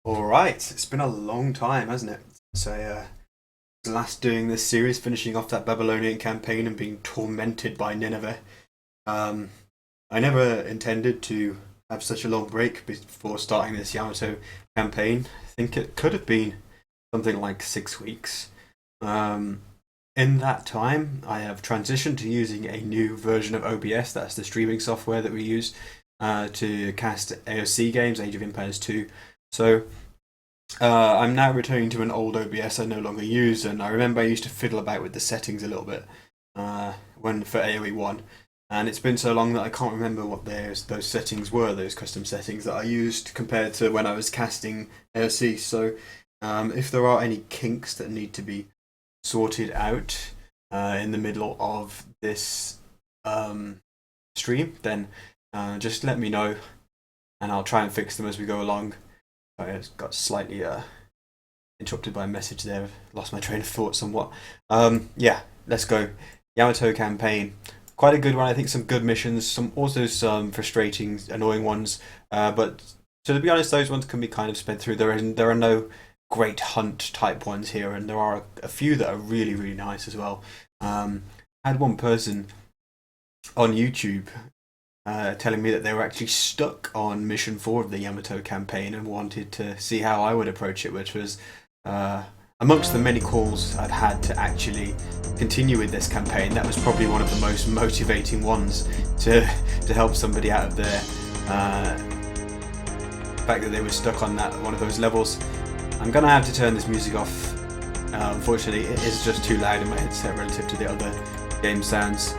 Alright, it's been a long time, hasn't it? So, last doing this series, finishing off that Babylonian campaign and being tormented by Nineveh. Um, I never intended to have such a long break before starting this Yamato campaign. I think it could have been something like 6 weeks. Um, in that time, I have transitioned to using a new version of OBS, that's the streaming software that we use to cast AOC games, Age of Empires 2. So I'm now returning to an old OBS I no longer use, and I remember I used to fiddle about with the settings a little bit when for AoE 1, and it's been so long that I can't remember what those settings were, those custom settings that I used compared to when I was casting AOC. So if there are any kinks that need to be sorted out in the middle of this stream, then just let me know, and I'll try and fix them as we go along. I got slightly interrupted by a message there. I've lost my train of thought somewhat. Yeah, let's go. Yamato campaign. Quite a good one. I think some good missions, also some frustrating, annoying ones. But to be honest, those ones can be kind of sped through. There are no great hunt type ones here, and there are a few that are really, really nice as well. I had one person on YouTube telling me that they were actually stuck on mission 4 of the Yamato campaign and wanted to see how I would approach it, which was amongst the many calls I've had to actually continue with this campaign. That was probably one of the most motivating ones to help somebody out of their fact that they were stuck on that one of those levels. I'm gonna have to turn this music off. Unfortunately, it is just too loud in my headset relative to the other game sounds.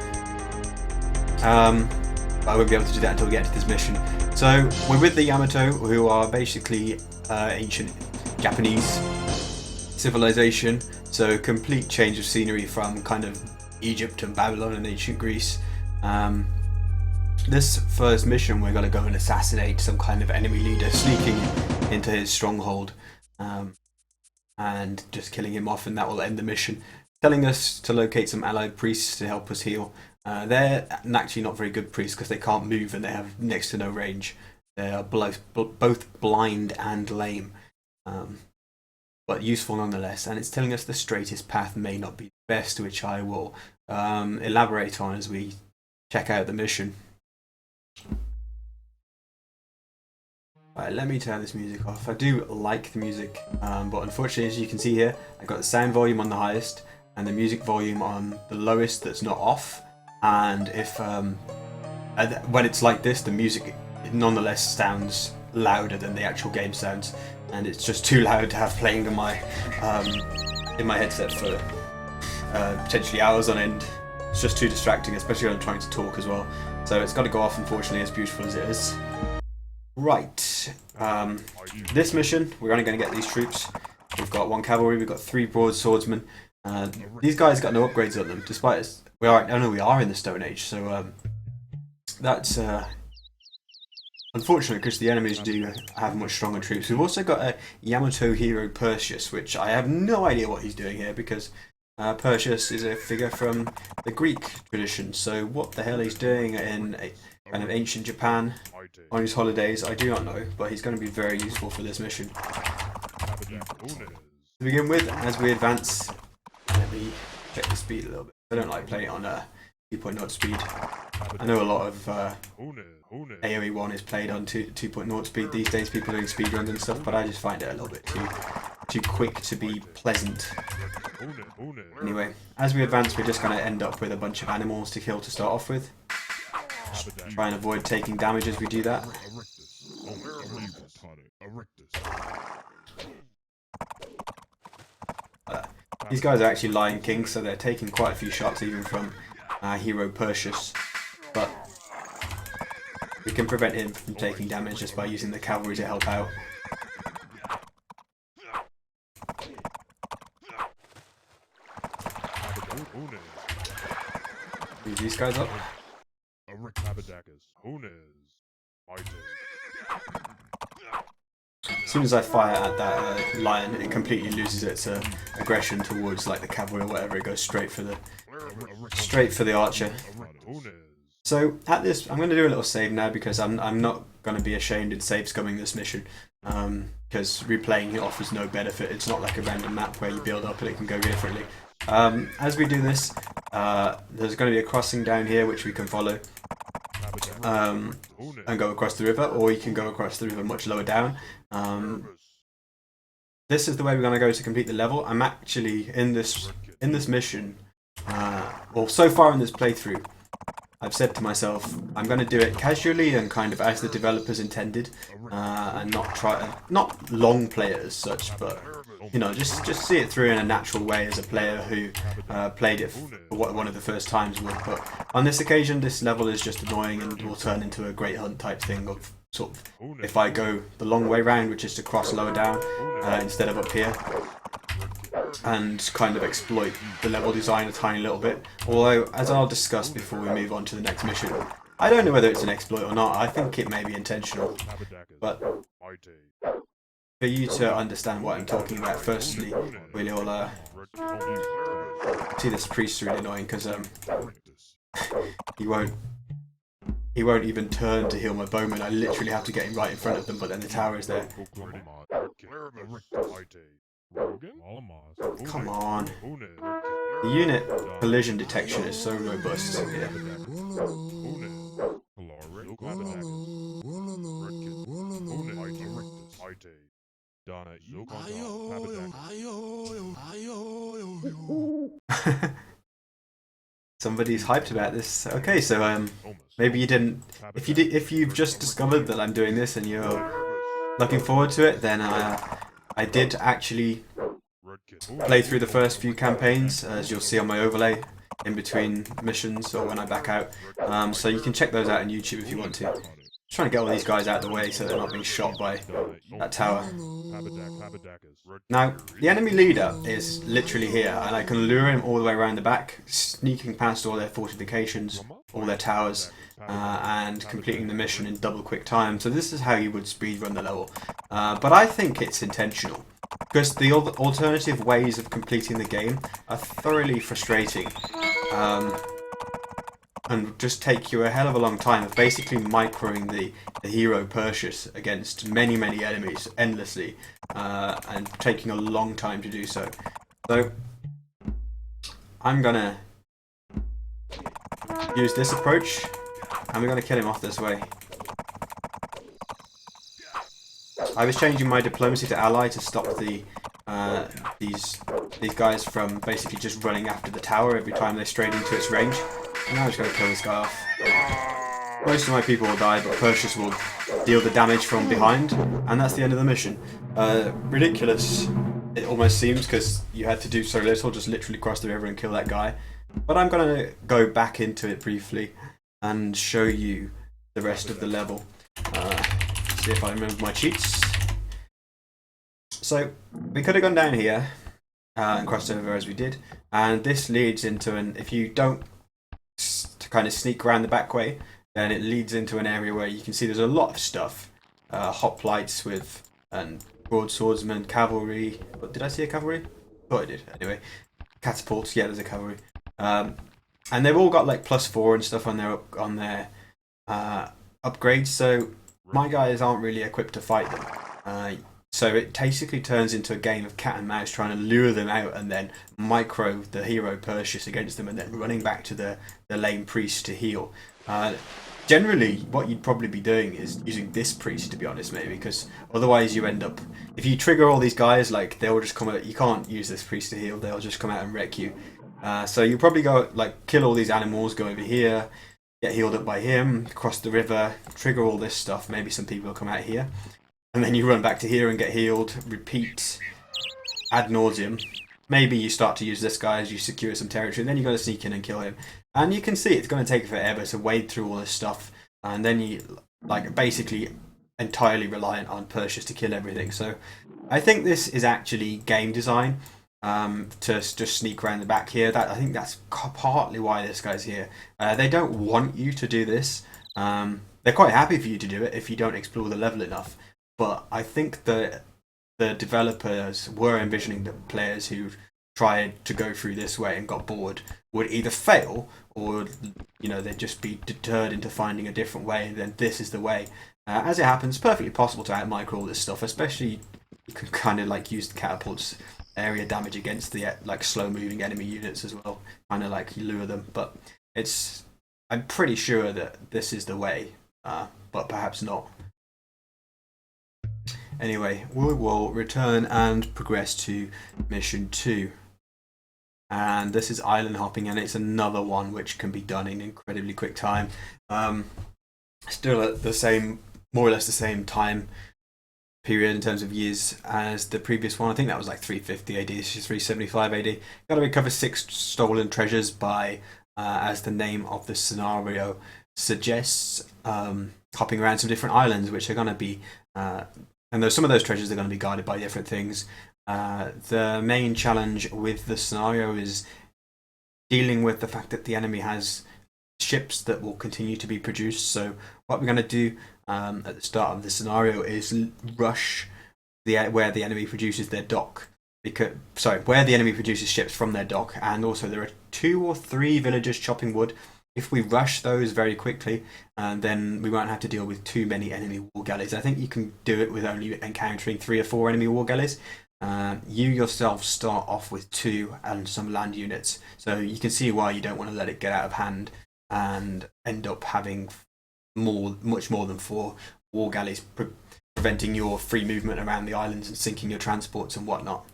I won't be able to do that until we get to this mission. So we're with the Yamato, who are basically ancient Japanese civilization. So complete change of scenery from kind of Egypt and Babylon and ancient Greece. This first mission, we're going to go and assassinate some kind of enemy leader sneaking into his stronghold, and just killing him off, and that will end the mission. Telling us to locate some allied priests to help us heal. They're actually not very good priests because they can't move and they have next to no range. They are both blind and lame, but useful nonetheless. And it's telling us the straightest path may not be the best, which I will elaborate on as we check out the mission. Alright, let me turn this music off. I do like the music, but unfortunately, as you can see here, I've got the sound volume on the highest and the music volume on the lowest that's not off. And if when it's like this, the music nonetheless sounds louder than the actual game sounds, and it's just too loud to have playing in my headset for potentially hours on end. It's just too distracting, especially when I'm trying to talk as well. So it's got to go off, unfortunately, as beautiful as it is. Right, this mission, we're only going to get these troops. We've got 1 cavalry, we've got 3 broadswordsmen. These guys got no upgrades on them, despite us. We are in the Stone Age, so that's unfortunate because the enemies do have much stronger troops. We've also got a Yamato hero Perseus, which I have no idea what he's doing here because Perseus is a figure from the Greek tradition. So what the hell he's doing in a kind of ancient Japan on his holidays, I do not know, but he's going to be very useful for this mission. To begin with, as we advance, let me check the speed a little bit. I don't like playing it on 2.0 speed. I know a lot of AoE 1 is played on 2.0 speed these days, people doing speedruns and stuff, but I just find it a little bit too quick to be pleasant. Anyway, as we advance, we're just going to end up with a bunch of animals to kill to start off with. Just try and avoid taking damage as we do that. These guys are actually Lion Kings, so they're taking quite a few shots even from our hero Perseus, but we can prevent him from taking damage just by using the cavalry to help out. Move these guys up. As soon as I fire at that lion, it completely loses its aggression towards like the cavalry or whatever. It goes straight for the archer. So at this, I'm going to do a little save now because I'm not going to be ashamed in save scumming this mission, because replaying it offers no benefit. It's not like a random map where you build up and it can go differently. As we do this, there's going to be a crossing down here which we can follow, and go across the river, or you can go across the river much lower down. This is the way we're going to go to complete the level. I'm actually in this mission, well, so far in this playthrough, I've said to myself, I'm going to do it casually and kind of as the developers intended, and not long play it as such, but you know, just see it through in a natural way as a player who played it for one of the first times would. But on this occasion, this level is just annoying and will turn into a great hunt type thing of sort of, if I go the long way round, which is to cross lower down instead of up here, and kind of exploit the level design a tiny little bit. Although, as I'll discuss before we move on to the next mission, I don't know whether it's an exploit or not. I think it may be intentional, but for you to understand what I'm talking about, firstly, we'll all see this priest really annoying because he won't even turn to heal my bowman. I literally have to get him right in front of them, but then the tower is there. Come on. The unit collision detection is so robust here. Somebody's hyped about this. Okay, so maybe you didn't. If you've just discovered that I'm doing this and you're looking forward to it, then I did actually play through the first few campaigns, as you'll see on my overlay in between missions or when I back out. So you can check those out on YouTube if you want to. Just trying to get all these guys out of the way so they're not being shot by that tower. Now, the enemy leader is literally here, and I can lure him all the way around the back, sneaking past all their fortifications, all their towers, and completing the mission in double quick time. So this is how you would speedrun the level. But I think it's intentional, because the alternative ways of completing the game are thoroughly frustrating. And just take you a hell of a long time of basically microing the hero Perseus against many enemies endlessly, and taking a long time to do so. So I'm gonna use this approach, and we're gonna kill him off this way. I was changing my diplomacy to ally to stop these guys from basically just running after the tower every time they strayed into its range. And now I'm just going to kill this guy off. Most of my people will die, but Perseus will deal the damage from behind, and that's the end of the mission. Ridiculous, it almost seems, because you had to do so little, just literally cross the river and kill that guy. But I'm going to go back into it briefly and show you the rest of the level. See if I remember my cheats. So, we could have gone down here and crossed over as we did, and this leads into if you don't kind of sneak around the back way, then it leads into an area where you can see there's a lot of stuff. Hoplites and broadswordsmen, cavalry. What, did I see a cavalry? Oh, I did. Anyway, catapults. Yeah, there's a cavalry. And they've all got like +4 and stuff on their upgrades. So my guys aren't really equipped to fight them. So it basically turns into a game of cat and mouse, trying to lure them out and then micro the hero Perseus against them, and then running back to the lame priest to heal. Generally, what you'd probably be doing is using this priest, to be honest, maybe, because otherwise you end up, if you trigger all these guys, like they'll just come out. You can't use this priest to heal; they'll just come out and wreck you. So you probably go like kill all these animals, go over here, get healed up by him, cross the river, trigger all this stuff. Maybe some people will come out here. And then you run back to here and get healed, repeat ad nauseum. Maybe you start to use this guy as you secure some territory, and then you've got to sneak in and kill him. And you can see it's going to take forever to wade through all this stuff, and then you like basically entirely reliant on Perseus to kill everything. So I think this is actually game design, to just sneak around the back here. I think that's partly why this guy's here. They don't want you to do this. They're quite happy for you to do it if you don't explore the level enough. But I think the developers were envisioning that players who tried to go through this way and got bored would either fail, or they'd just be deterred into finding a different way, and then this is the way. As it happens, perfectly possible to out-micro all this stuff, especially you can kind of like use the catapult's area damage against the like slow-moving enemy units as well, kind of like lure them. But I'm pretty sure that this is the way, but perhaps not. Anyway, we will return and progress to mission 2. And this is island hopping, and it's another one which can be done in incredibly quick time. Still at the same, more or less the same time period in terms of years as the previous one. I think that was like 350 AD, this is 375 AD. Got to recover 6 stolen treasures by, as the name of the scenario suggests, hopping around some different islands, which are going to be, and some of those treasures are going to be guarded by different things. The main challenge with the scenario is dealing with the fact that the enemy has ships that will continue to be produced. So what we're going to do at the start of the scenario is rush where the enemy produces their dock. Where the enemy produces ships from their dock, and also there are 2 or 3 villagers chopping wood. If we rush those very quickly, then we won't have to deal with too many enemy war galleys. I think you can do it with only encountering 3 or 4 enemy war galleys. You yourself start off with 2 and some land units, so you can see why you don't want to let it get out of hand and end up having much more than 4 war galleys preventing your free movement around the islands and sinking your transports and whatnot.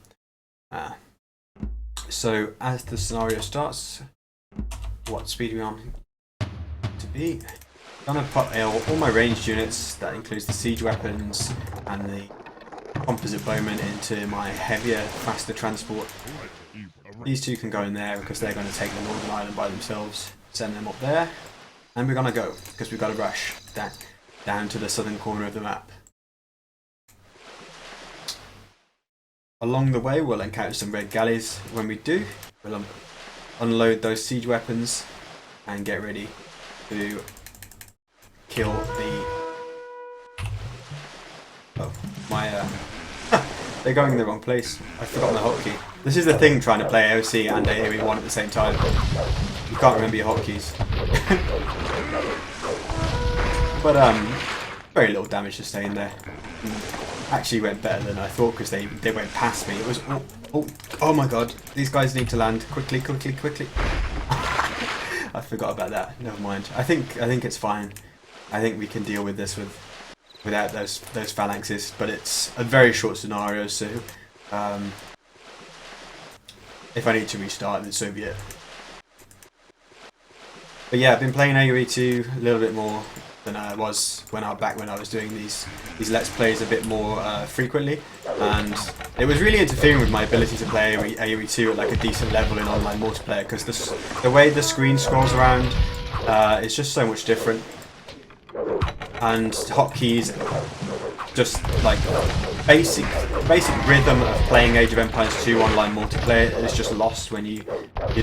So as the scenario starts, what speed are we on to be? I'm going to put all my ranged units, that includes the siege weapons and the composite bowmen, into my heavier, faster transport. These 2 can go in there because they're going to take the northern island by themselves. Send them up there, and we're going to go because we've got to rush down to the southern corner of the map. Along the way, we'll encounter some red galleys. When we do, we'll unload those siege weapons and get ready to kill the... Oh, my... They're going in the wrong place. I've forgotten the hotkey. This is the thing, trying to play AOC and AoE1 at the same time. You can't remember your hotkeys. But very little damage sustained there. Actually went better than I thought because they went past me. It was oh my god! These guys need to land quickly. I forgot about that. Never mind. I think it's fine. I think we can deal with this without those phalanxes. But it's a very short scenario, so if I need to restart, then so be it. But yeah, I've been playing AoE 2 a little bit more than I was when I was doing these Let's Plays a bit more frequently, and it was really interfering with my ability to play AoE 2 at like a decent level in online multiplayer, because the way the screen scrolls around is just so much different, and hotkeys, just like basic rhythm of playing Age of Empires 2 online multiplayer is just lost when you're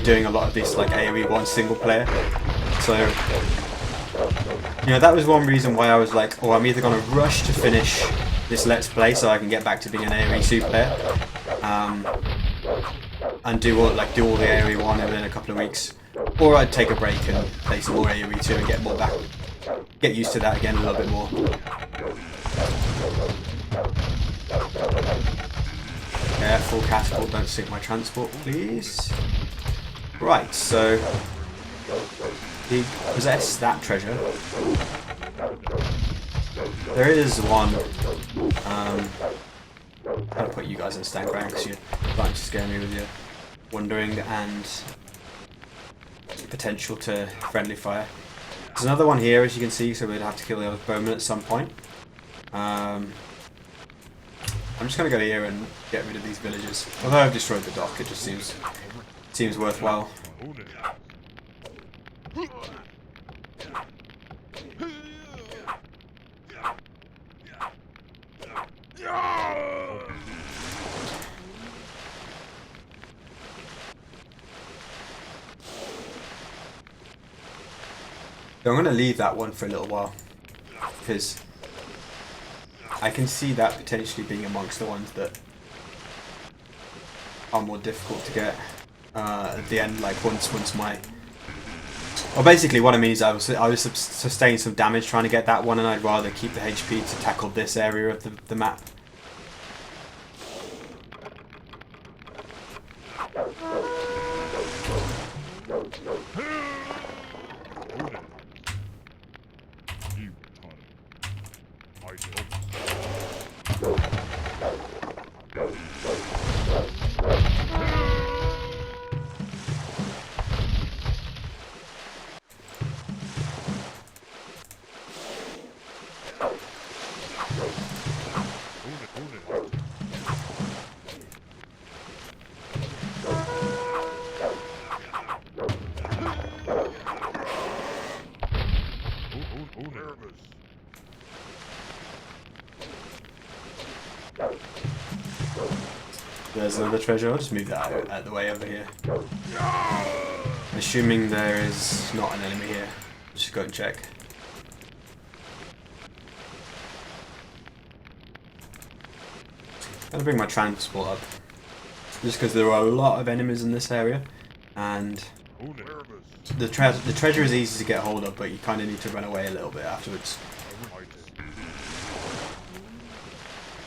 doing a lot of this like AoE 1 single player. So, you know, that was one reason why I was like, oh, I'm either going to rush to finish this Let's Play so I can get back to being an AoE 2 player, and do all the AoE 1 within a couple of weeks, or I'd take a break and play some more AoE 2 and get used to that again a little bit more. Careful, catapult, don't sink my transport, please. Right, so we possess that treasure. There is one. I'm gonna put you guys in stand ground because you're starting to scare me with your wandering and potential to friendly fire. There's another one here, as you can see, so we'd have to kill the other bowman at some point. I'm just going to go here and get rid of these villagers. Although I've destroyed the dock, it just seems worthwhile. So I'm going to leave that one for a little while, because I can see that potentially being amongst the ones that are more difficult to get at the end. Like once my Well, basically what I mean is I was sustaining some damage trying to get that one, and I'd rather keep the HP to tackle this area of the map. There's another treasure. I'll just move that out of the way over here. Assuming there is not an enemy here. Just go and check. I'm gonna bring my transport up. Just because there are a lot of enemies in this area, and the treasure is easy to get hold of, but you kind of need to run away a little bit afterwards.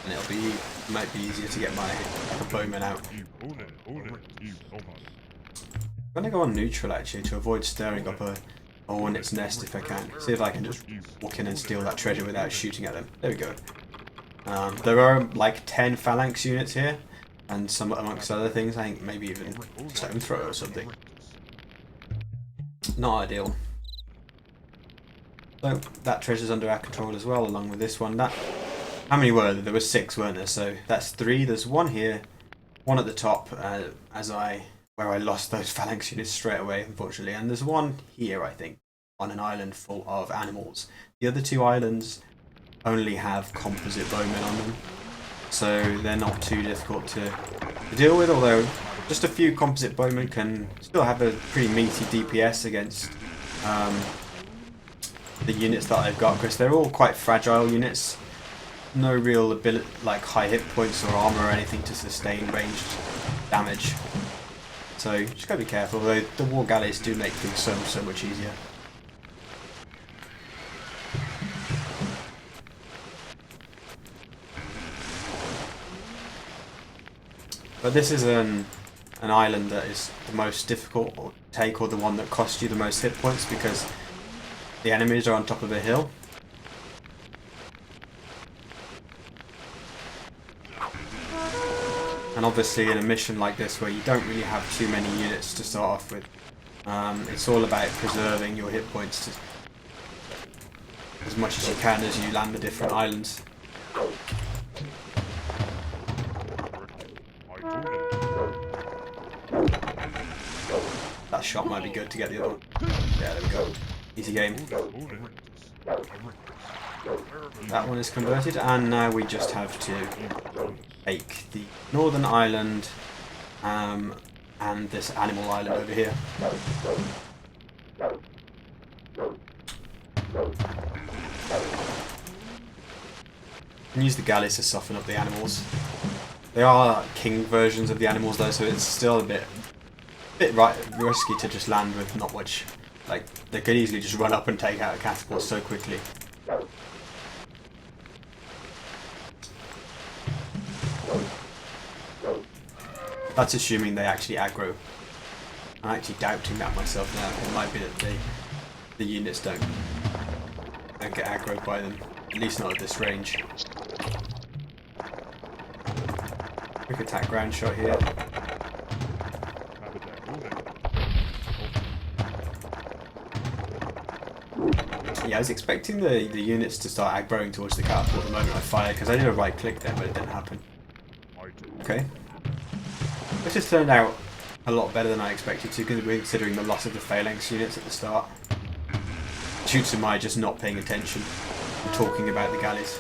And might be easier to get my bowman out. I'm gonna go on neutral actually to avoid stirring up a hornet's nest if I can. See if I can just walk in and steal that treasure without shooting at them. There we go. There are like 10 phalanx units here, and some amongst other things, I think maybe even stone throw or something. Not ideal. So that treasure's under our control as well, along with this one. How many were there? There were 6, weren't there? So that's 3. There's 1 here, 1 at the top, where I lost those phalanx units straight away, unfortunately. And there's 1 here, I think, on an island full of animals. The other 2 islands only have composite bowmen on them, so they're not too difficult to deal with, although just a few composite bowmen can still have a pretty meaty DPS against the units that I've got, because they're all quite fragile units. No real ability, like high hit points or armor or anything to sustain ranged damage. So you just gotta be careful, though the war galleys do make things so much easier. But this is an island that is the most difficult to take, or the one that costs you the most hit points, because the enemies are on top of a hill. And obviously in a mission like this where you don't really have too many units to start off with, it's all about preserving your hit points as much as you can as you land the different islands. That shot might be good to get the other one. Yeah, there we go. Easy game. That one is converted, and now we just have to take the northern island and this animal island over here. And use the galleys to soften up the animals. They are king versions of the animals though, so it's still a bit risky to just land with not much. Like, they could easily just run up and take out a catapult so quickly. That's assuming they actually aggro. I'm actually doubting that myself now. It might be that the units don't get aggroed by them. At least not at this range. Quick attack ground shot here. Yeah, I was expecting the units to start aggroing towards the catapult the moment I fired, because I did a right click there, but it didn't happen. Okay. This has turned out a lot better than I expected to, considering the loss of the phalanx units at the start. Due to my just not paying attention and talking about the galleys.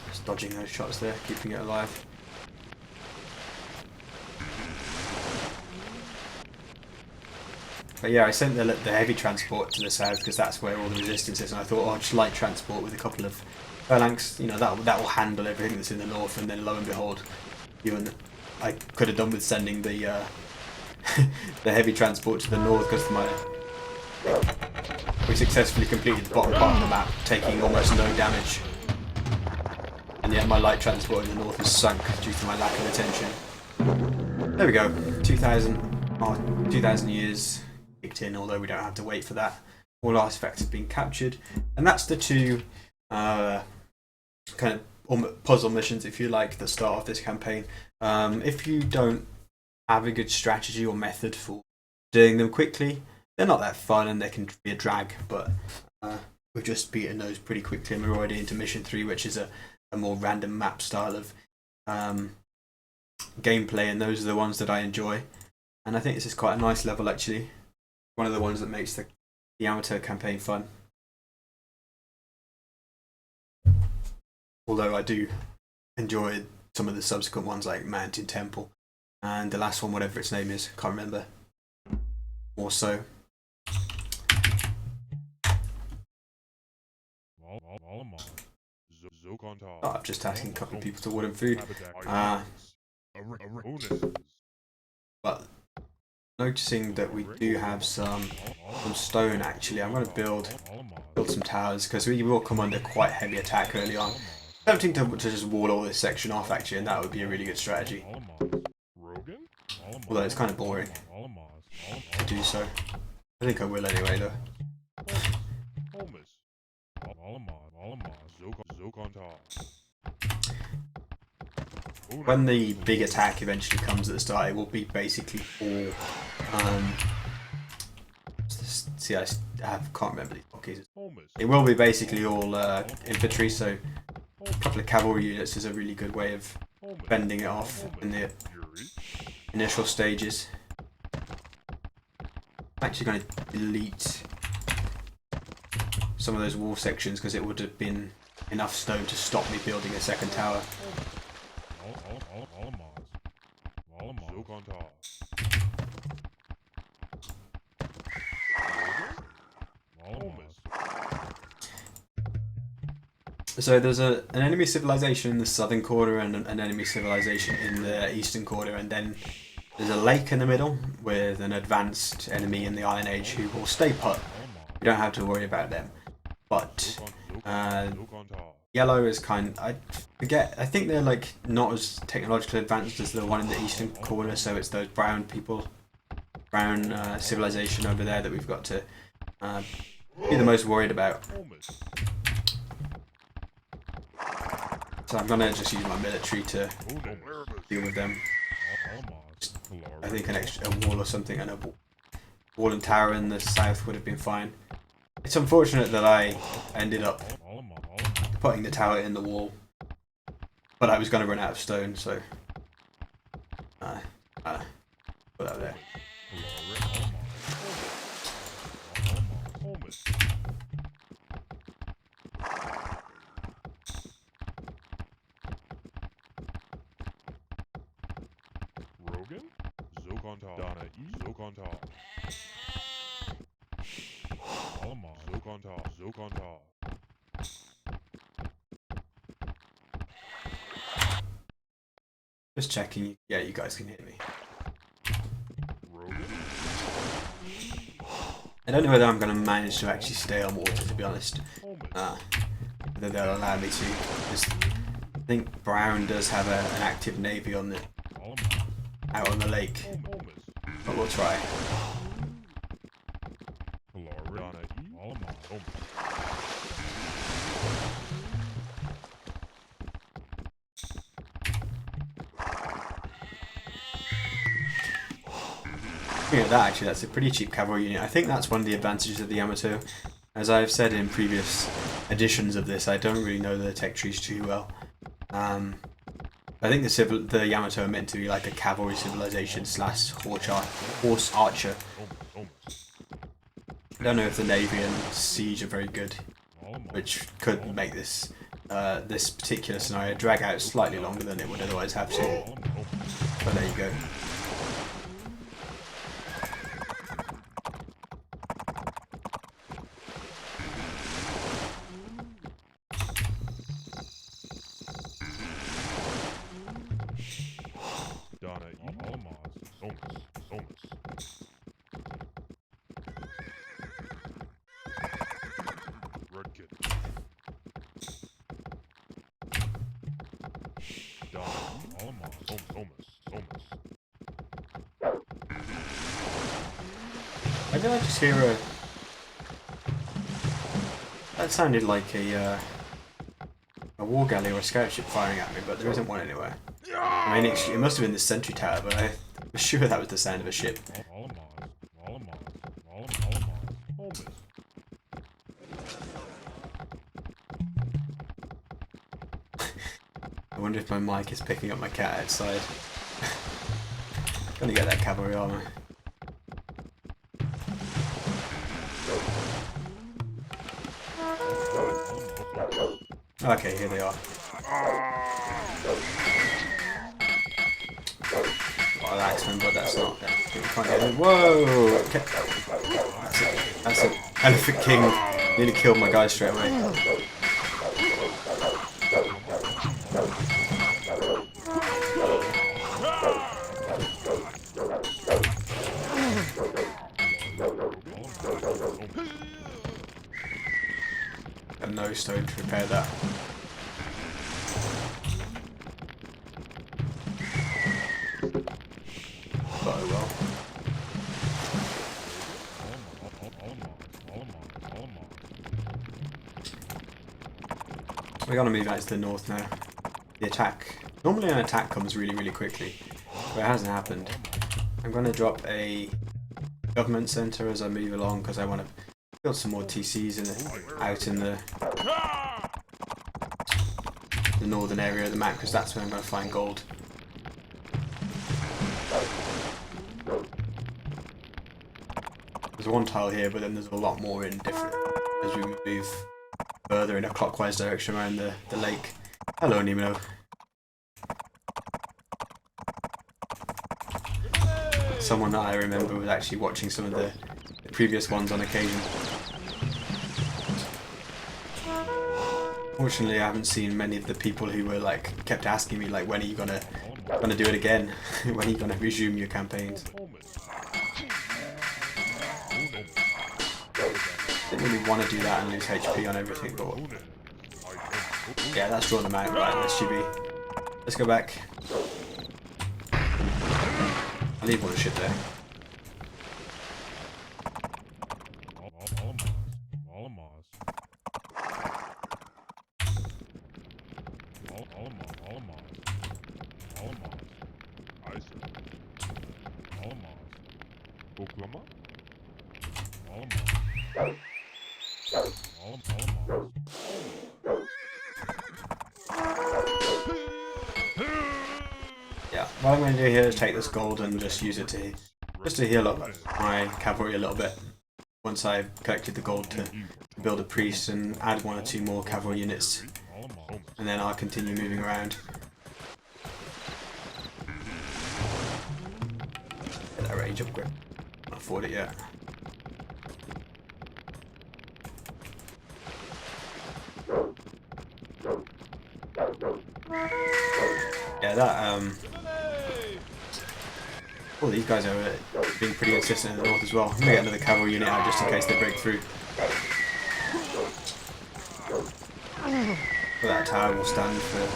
Just dodging those shots there, keeping it alive. But yeah, I sent the heavy transport to the south because that's where all the resistance is, and I thought, oh, just light transport with a couple of phalanx, you know, that will handle everything that's in the north, and then lo and behold, you and I could have done with sending the the heavy transport to the north, because we successfully completed the bottom part of the map, taking almost no damage. And yet my light transport in the north is sunk due to my lack of attention. There we go. 2,000 years kicked in, although we don't have to wait for that. All artifacts have been captured. And that's the two kind of puzzle missions, if you like, that start off this campaign. If you don't have a good strategy or method for doing them quickly, they're not that fun and they can be a drag, but we've just beaten those pretty quickly, and we're already into mission 3, which is a more random map style of gameplay, and those are the ones that I enjoy. And I think this is quite a nice level, actually. One of the ones that makes the Yamato campaign fun. Although I do enjoy some of the subsequent ones, like Mountain Temple, and the last one, whatever its name is, can't remember. Also, I'm just asking a couple of people to order food. But noticing that we do have some stone, actually, I'm going to build some towers, because we will come under quite heavy attack early on. I'm tempting to just wall all this section off, actually, and that would be a really good strategy. Although it's kind of boring to do so. I think I will anyway, though. When the big attack eventually comes at the start, it will be basically all see, I can't remember these hotkeys. It will be basically all infantry, so a couple of cavalry units is a really good way of fending it off in the initial stages. I'm actually going to delete some of those wall sections, because it would have been enough stone to stop me building a second tower. So there's an enemy civilization in the southern quarter and an enemy civilization in the eastern quarter, and then there's a lake in the middle with an advanced enemy in the Iron Age who will stay put. You don't have to worry about them. But yellow is I think they're like not as technologically advanced as the one in the eastern quarter, so it's those brown civilization over there that we've got to be the most worried about. So I'm gonna just use my military to deal with them. I think a wall or something, and a wall and tower in the south would have been fine. It's unfortunate that I ended up putting the tower in the wall, but I was going to run out of stone, so put that there. Just checking. Yeah, you guys can hear me. I don't know whether I'm going to manage to actually stay on water, to be honest. Whether they'll allow me to. I think Brown does have an active navy on out on the lake, but we'll try. Yeah, that's a pretty cheap cavalry unit. I think that's one of the advantages of the Yamato. As I've said in previous editions of this, I don't really know the tech trees too well. I think the Yamato are meant to be like a cavalry civilization / horse archer. I don't know if the navy and siege are very good, which could make this this particular scenario drag out slightly longer than it would otherwise have to. But there you go. Why did I just hear a... That sounded like a war galley or a scout ship firing at me, but there isn't one anywhere. I mean, it must have been the sentry tower, but I'm sure that was the sound of a ship. I wonder if my mic is picking up my cat outside. Gonna get that cavalry armor. Okay, here they are. Got an axeman, but that's not. We can't get in. Whoa! Okay. That's it. Elephant King nearly killed my guy straight away. Got no stone to repair that. But oh well. We're gonna move out to the north now. The attack. Normally an attack comes really quickly, but it hasn't happened. I'm gonna drop a government centre as I move along because I want to build some more TCs out in the northern area of the map, because that's where I'm going to find gold. There's one tile here, but then there's a lot more in different as we move further in a clockwise direction around the lake. Hello, Nemo. Someone that I remember was actually watching some of the previous ones on occasion. Fortunately, I haven't seen many of the people who were like kept asking me like, when are you gonna do it again? When are you gonna resume your campaigns? Didn't really want to do that and lose HP on everything, but yeah, that's drawn them out. Right, let's let's go back. I'll leave all the shit there. Yeah, what I'm going to do here is take this gold and just use it to heal up my cavalry a little bit. Once I've collected the gold to build a priest and add 1 or 2 more cavalry units, and then I'll continue moving around. Get that range upgrade. Can't afford it yet. Yeah, that oh, these guys are being pretty insistent in the north as well. I'm gonna get another cavalry unit out just in case they break through. But that tower will stand for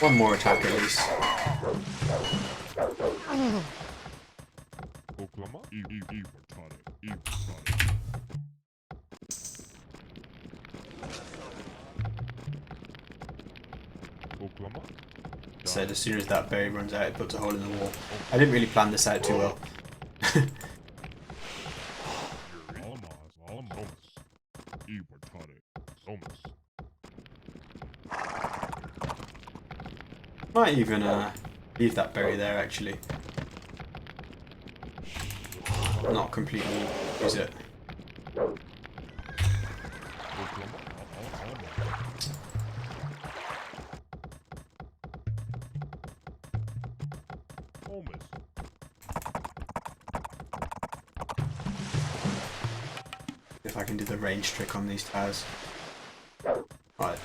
1 more attack at least. Said as soon as that berry runs out, it puts a hole in the wall. I didn't really plan this out too well. Might even leave that berry there actually. Not completely use it. If I can do the range trick on these towers. Right.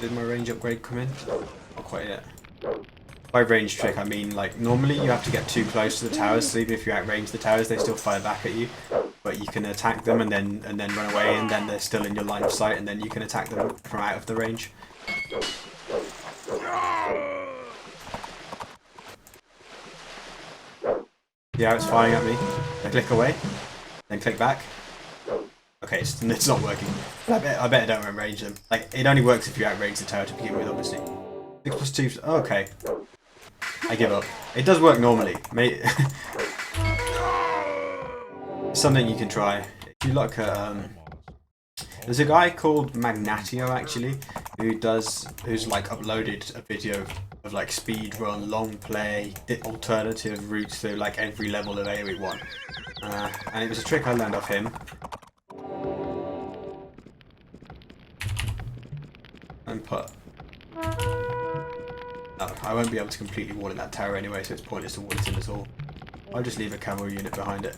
Did my range upgrade come in? Not quite yet. By range trick I mean like normally you have to get too close to the towers, so even if you outrange the towers they still fire back at you. But you can attack them and then run away, and then they're still in your line of sight, and then you can attack them from out of the range. Yeah, it's firing at me. I click away, then click back. Okay, it's not working. I bet I don't outrage them. Like, it only works if you outrage the tower to begin with, obviously. 6 plus 2. Oh, okay. I give up. It does work normally. Something you can try. If you look at there's a guy called Magnatio actually who's like uploaded a video of like speed run, long play, alternative routes through like every level of AoE 1. And it was a trick I learned off him. And put. No, I won't be able to completely wall in that tower anyway, so it's pointless to wall it in at all. I'll just leave a cavalry unit behind it.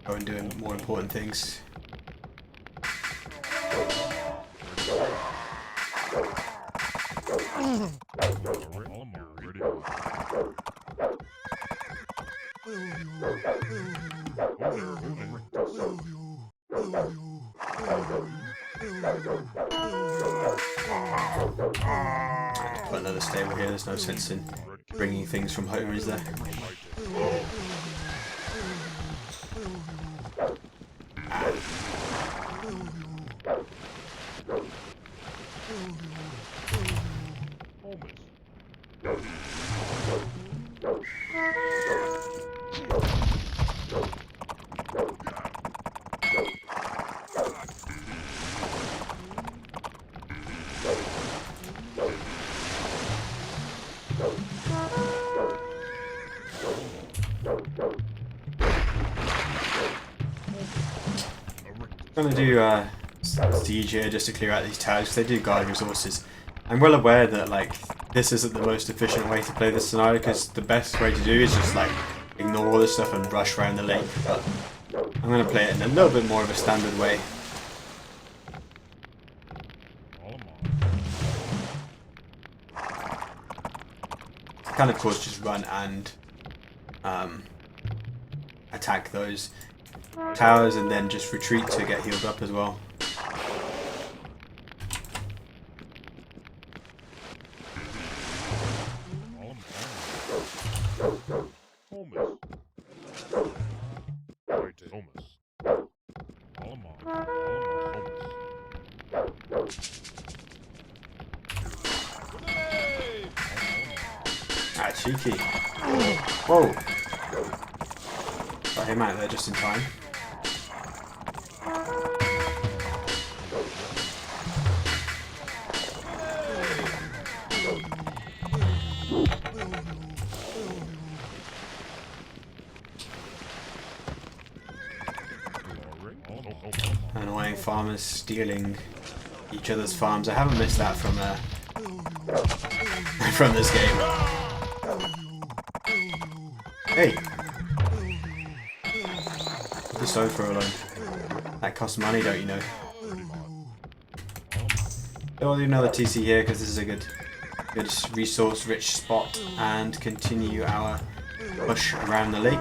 Go and do more important things. Put another stable here, there's no sense in bringing things from home, is there? I'm going to do siege here just to clear out these towers because they do guard resources. I'm well aware that like this isn't the most efficient way to play this scenario because the best way to do is just like ignore all this stuff and rush around the lake, but I'm going to play it in a little bit more of a standard way. I can of course just run and attack those towers and then just retreat to get healed up as well. Ah, cheeky. Whoa! Got him out there just in time. Annoying farmers stealing each other's farms. I haven't missed that from from this game. Hey! The stone throw alone. That costs money, don't you know? I'll do another TC here because this is a good resource-rich spot, and continue our push around the lake.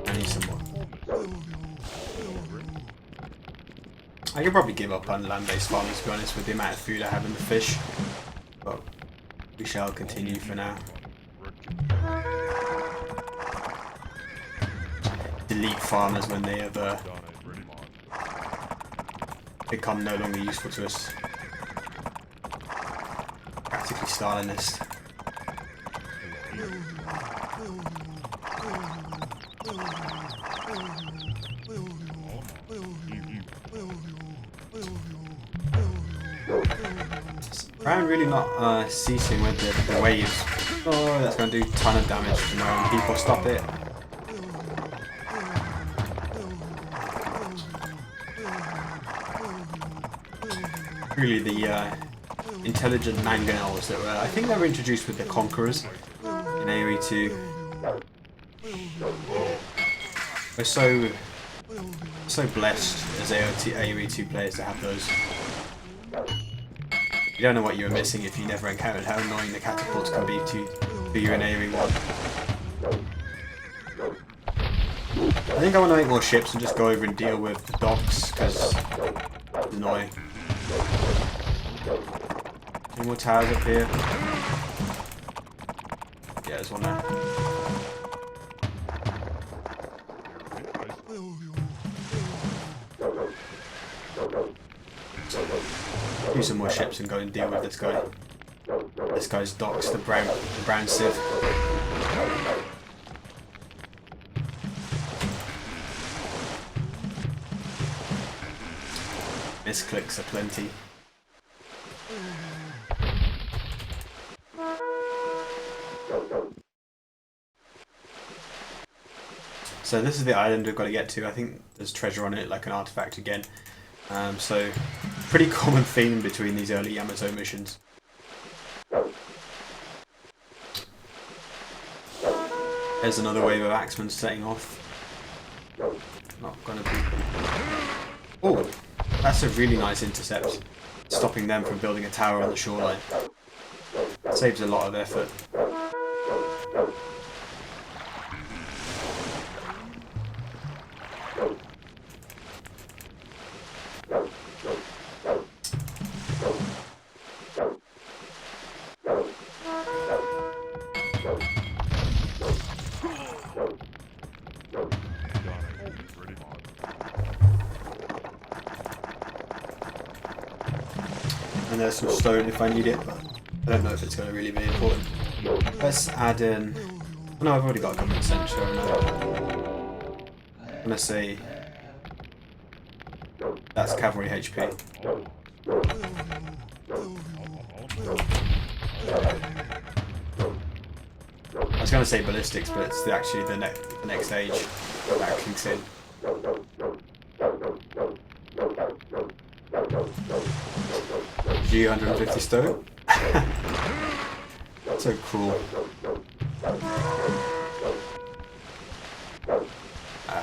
I need some more. I could probably give up on land-based farming, to be honest, with the amount of food I have in the fish, but we shall continue for now. Delete farmers when they have become no longer useful to us. Practically Stalinist. I'm really not ceasing with the waves. Oh, that's going to do a ton of damage to my own people. Stop it. Really, the intelligent mangonels that were, I think they were introduced with the Conquerors in AoE 2. We're so blessed as AoE 2 players to have those. You don't know what you were missing if you never encountered how annoying the catapults can be to you in AoE 1. I think I want to make more ships and just go over and deal with the docks, because it's annoying. Any more towers up here? Yeah, there's one there. Use some more ships and go and deal with this guy. This guy's docks, the brown sieve. Misclicks are plenty. So this is the island we've got to get to. I think there's treasure on it, like an artifact again. So pretty common theme between these early Yamato missions. There's another wave of axemen setting off. Not gonna be. Oh, that's a really nice intercept. Stopping them from building a tower on the shoreline. Saves a lot of effort. And there's some stone if I need it, but I don't know if it's going to really be important. Let's add in... Oh no, I've already got a government centre. I'm going to say... That's cavalry HP. I was going to say ballistics, but it's actually the next age that kicks in. G150 stone. So cool.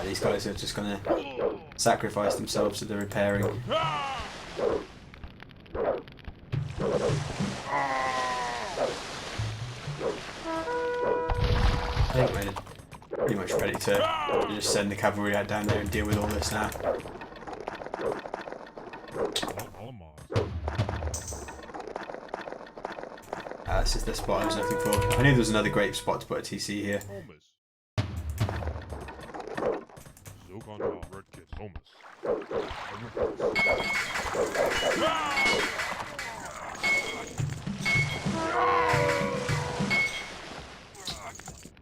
These guys are just gonna sacrifice themselves to the repairing. I think we're pretty much ready to just send the cavalry out down there and deal with all this now. This is the spot I was looking for. I knew there was another great spot to put a TC here.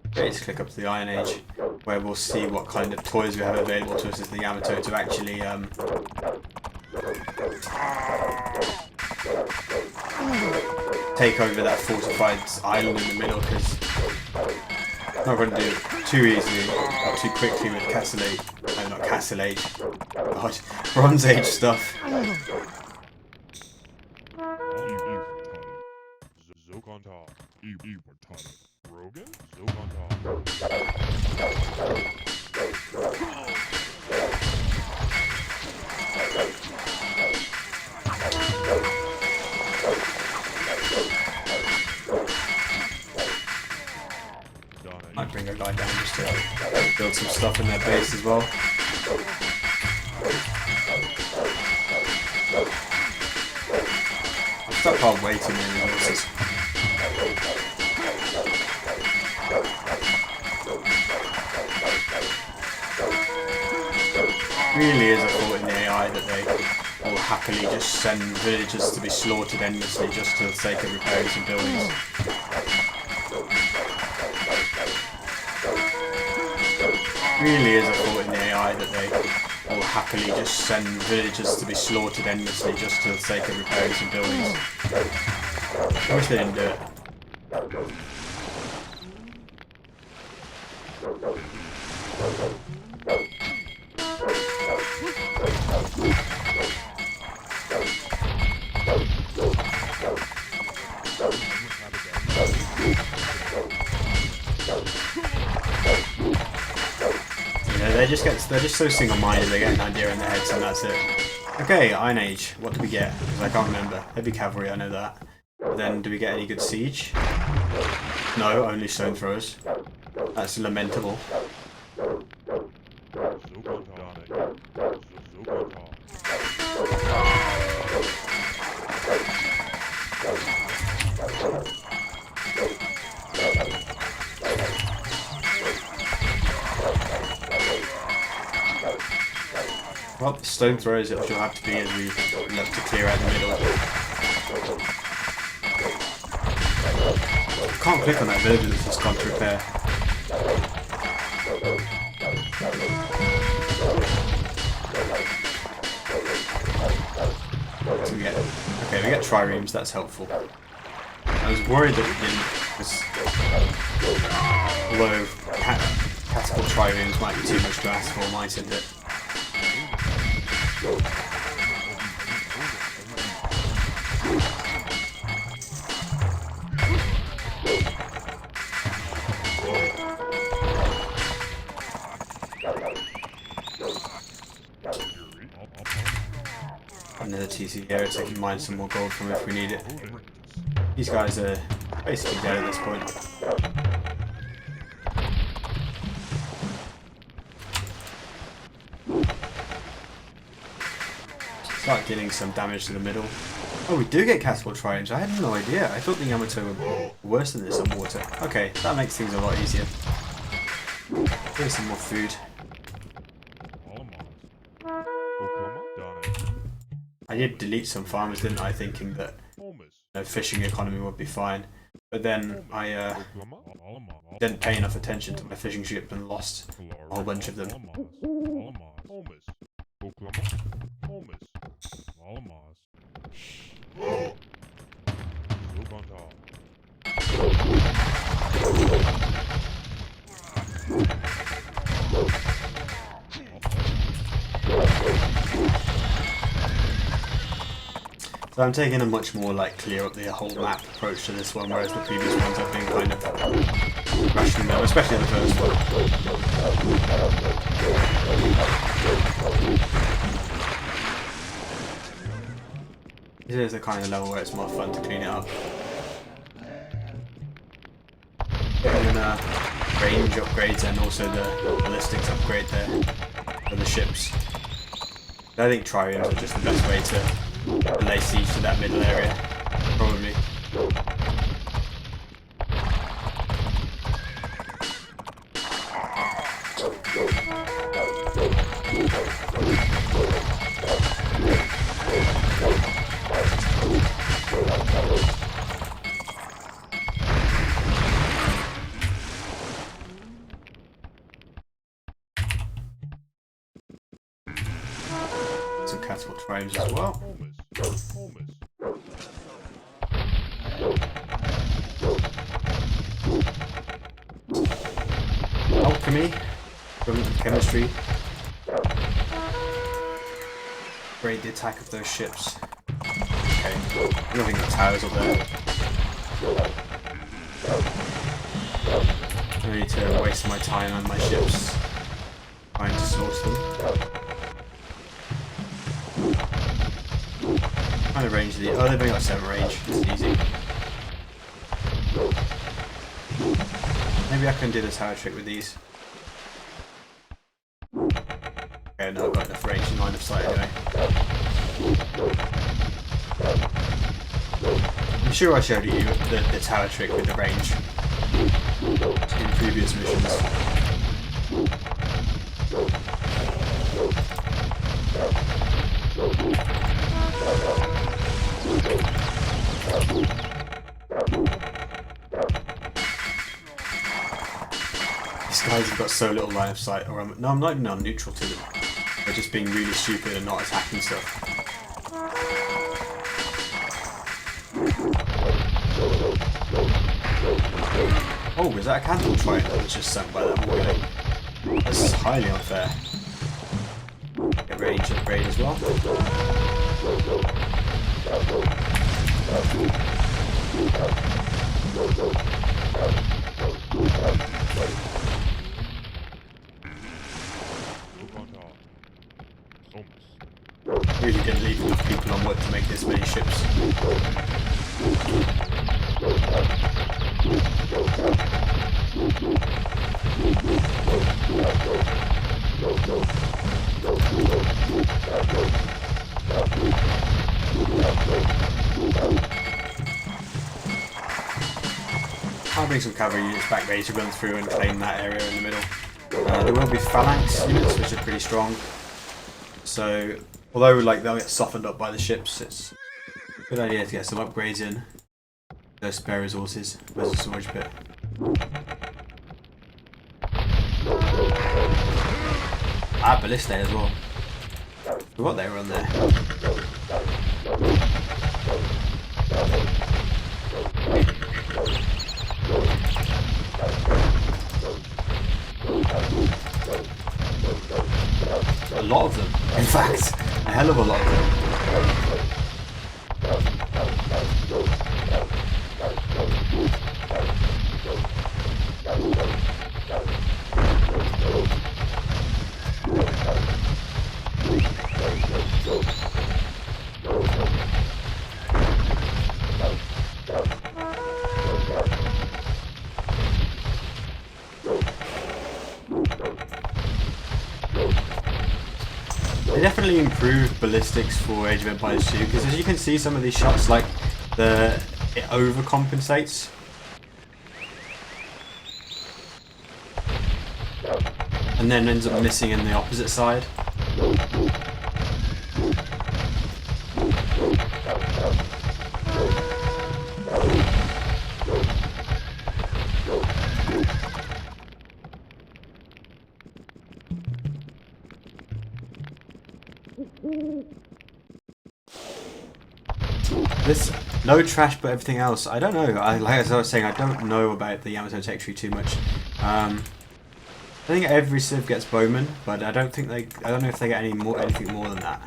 Okay, just click up to the Iron Age, where we'll see what kind of toys we have available to us as the Yamato to actually take over that fortified island in the middle, because I'm not going to do it too easily or too quickly with Castle Age. No, not Castle Age. God, Bronze Age stuff. Might bring a guy down just to build some stuff in their base as well. I've stockpiled way too many resources. Really is a fault in the AI that they will happily just send villagers to be slaughtered endlessly just for the sake of repairing some buildings. Really is a fault in the AI that they will happily just send villagers to be slaughtered endlessly just for the sake of repairing some buildings. I wish they didn't do it. They're just so single-minded, they get an idea in their heads and that's it. Okay, Iron Age, what do we get? Because I can't remember. Heavy cavalry, I know that. But then, do we get any good siege? No, only stone throwers. That's lamentable. Well, stone throws it will have to be as we look to clear out the middle. Can't click on that villager that's just gone to repair. So we get triremes, that's helpful. I was worried that we didn't, because although catapult triremes might be too much to ask for, mightn't it? Another TC here, so I can mine some more gold from if we need it. These guys are basically dead at this point. Start dealing some damage to the middle. Oh, we do get catapult triremes. I had no idea. I thought the Yamato were worse than this on water. Okay, that makes things a lot easier. Here's some more food. I did delete some farmers, didn't I, thinking that fishing economy would be fine. But then I didn't pay enough attention to my fishing ship and lost a whole bunch of them. So I'm taking a much more clear up the whole map approach to this one, whereas the previous ones have been kind of rushing them, especially the first one. This is the kind of level where it's more fun to clean it up. And then range upgrades and also the ballistics upgrade there for the ships. I think triremes are just the best way to lay siege to that middle area, probably. Some catapult triremes as well. Alchemy, equivalent of chemistry. Upgrade the attack of those ships. Okay, nothing but towers up there. I need to waste my time on my ships trying to source them. Kind of range the. Oh, they've only got 7 range. It's easy. Maybe I can do the tower trick with these. Okay, no, I've got enough range and line of sight anyway. I'm sure I showed you the tower trick with the range in previous missions. These guys have got so little line of sight, or no, I'm not even on neutral to them. They're just being really stupid and not attacking stuff. Oh, is that a catapult triangle that was just sunk by that warrior? That's highly unfair. Get range upgrade as well. Really didn't leave enough people on work to make this many ships. I'll bring some cavalry units back ready to run through and claim that area in the middle. There will be phalanx units, which are pretty strong. So, although like they'll get softened up by the ships, it's a good idea to get some upgrades in. Those spare resources. Where's the storage pit? Ah, ballistae as well. Forgot they were on there. A lot of them. In fact, a hell of a lot of them. They definitely improved ballistics for Age of Empires 2 because as you can see, some of these shots, like it overcompensates. And then ends up missing in the opposite side. This no trash, but everything else. I don't know. Like as I was saying, I don't know about the Yamato tech tree too much. I think every civ gets bowmen, but I don't know if they get anything more than that.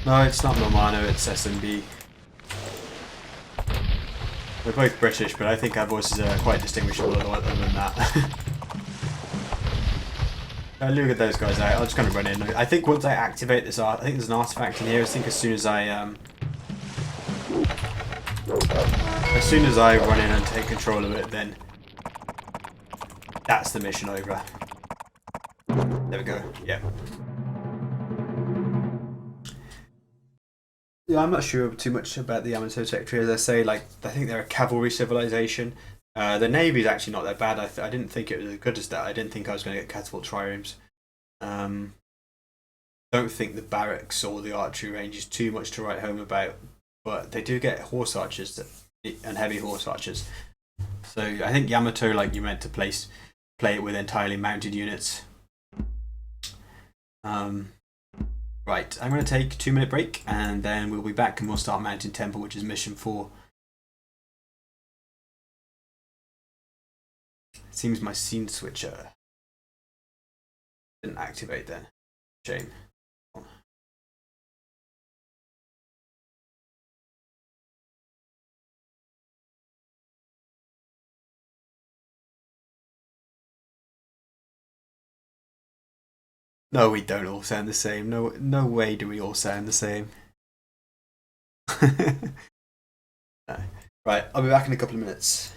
No, it's not Romano. It's SMB. We're both British, but I think our voices are quite distinguishable other than that. Look at those guys out. I'm just going to run in. I think once I activate this I think there's an artifact in here. I think as soon as I run in and take control of it, then that's the mission over. There we go. Yeah. Yeah, I'm not sure too much about the Yamato tech tree. As I say, like I think they're a cavalry civilization. The navy is actually not that bad. I didn't think it was as good as that. I didn't think I was going to get catapult triremes. Don't think the barracks or the archery range is too much to write home about, but they do get horse archers and heavy horse archers. So I think Yamato, like, you're meant to play it with entirely mounted units. Right, I'm going to take a 2-minute break and then we'll be back and we'll start Mountain Temple, which is mission 4. It seems my scene switcher didn't activate then. Shame. No, we don't all sound the same. No way do we all sound the same. No. Right, I'll be back in a couple of minutes.